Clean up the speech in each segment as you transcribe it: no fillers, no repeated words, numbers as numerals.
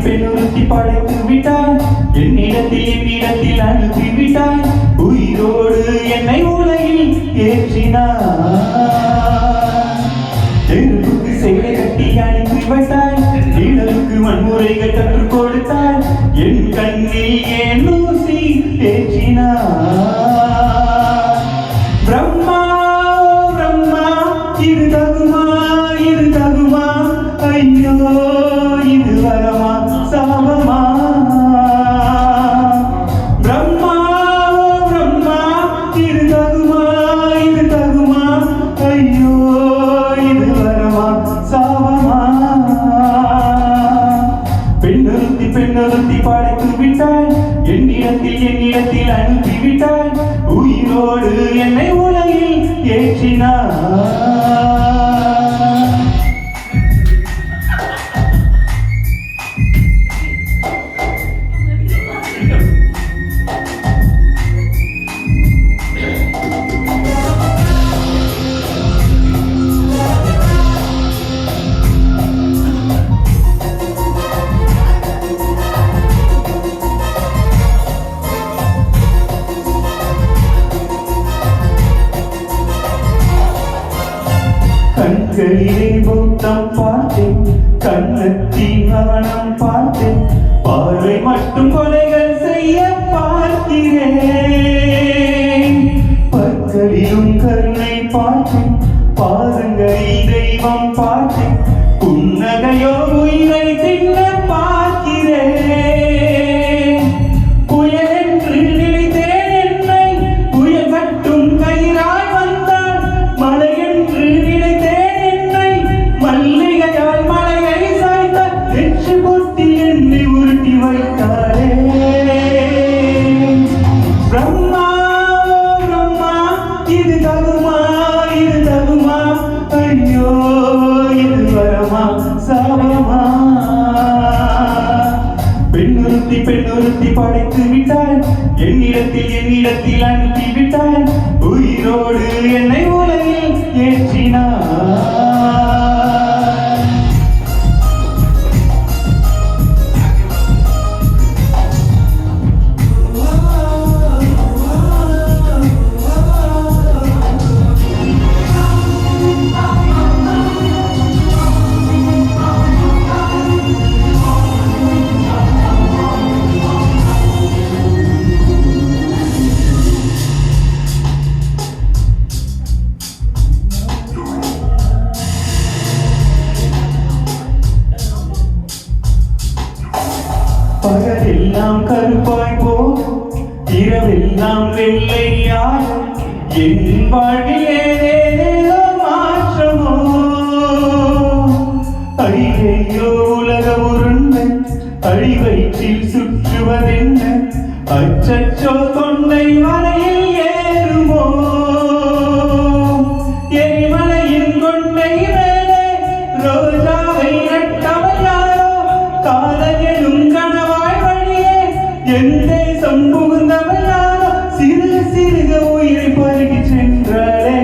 பெண்ணுறுத்தி படைத்து விட்டாய், என்னிடத்தில் அனுப்பிவிட்டாய், உயிரோடு என்னை உலகில் ஏற்றினாய். நெருப்புக்கு சேலை கட்டி அனுப்பி வைத்தாய், நிழலுக்கு வன்முறைகள் கற்றுக் கொடுத்தாய், என் கண்ணில் ஏன் ஊசி ஏற்றினாய். பிரம்மா பிரம்மா, இது தகுமா இது தகுமா, ஐயோ இது வரமா சாபமா. பிரம்மா பிரம்மா, இது தகுமா இது தகுமா, ஐயோ இது வரமா சாபமா. பெண்ணுறுத்தி படைத்து விட்டாய், என்னிடத்தில் அனுப்பிவிட்டாய், உயிரோடு என்னை உலகில் ஏற்றினாய். கண்களிலே புத்தம் பார்த்தேன், கண்ணத்தின் கவனம் பார்த்தேன், பார்வை மட்டும் கொலைகள் செய்ய பார்க்கிறேன். பற்களிலும் கருணை பார்த்தேன், பாதங்களில் தெய்வம் பார்த்தேன், புன்னகையோ உயிரை தின்ன பார்க்கிறேன். புயல் என்று நினைத்தேன் என்னை, புயல் மட்டும் கயிறாய் வந்தால், மழை என்று நினைத்தேன் என்னை, மல்லிகையால் மலையை சாய்த்தால், நெற்றி பொத்தி என்னை உருட்டி வைத்தாரே. பிரம்மா பிரம்மா, இது தகுமா இது தகுமா, ஐயோ இது வரமா சாபமா. பெண்ணுறுத்தி படைத்து விட்டாய், என்னிடத்தில் அனுப்பிவிட்டாய், உயிரோடு என்னை உலகில் ஏற்றினாய். பகலெல்லாம் கருப்பாய் போகும், இரவெல்லாம் வெள்ளையாகும், என் வாழ்வில் ஏதேதோ மாற்றமோ. ஐயையோ உலகம் உருண்டை, அடிவயிற்றில் சுற்றுவதென்ன, அச்சச்சோ தொண்டை வரையில் ஏறுமோ. எரிமலையின் கொண்டை மேலே ரோஜாவை நட்டவள் யாரோ, காதலும் கனவாய் வழியே என் தேசம் புகுந்தவள் யாரோ, சிறுக சிறுக உயிரை பருகி சென்றாளே.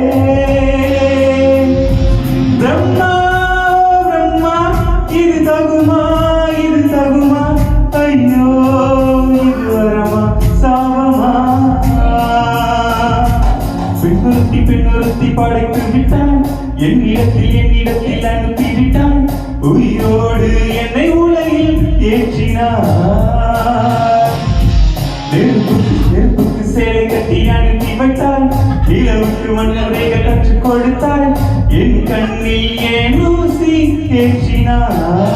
பிரம்மா பிரம்மா, இது தகுமா இது தகுமா, ஐயோ இது வரமா சாபமா. பெண்ணுறுத்தி படைத்து விட்டான், என்னிடத்தில் அனுப்பிவிட்டான், உயிரோடு என்னை உலகில் ஏற்றினார். நெருப்புக்கு சேலை கட்டி அனுப்பி வைத்தாய், நிலவுக்கு வன்முறைகள் கற்றுக் கொடுத்தாய், என் கண்ணில் ஏன் ஊசி ஏற்றினார்.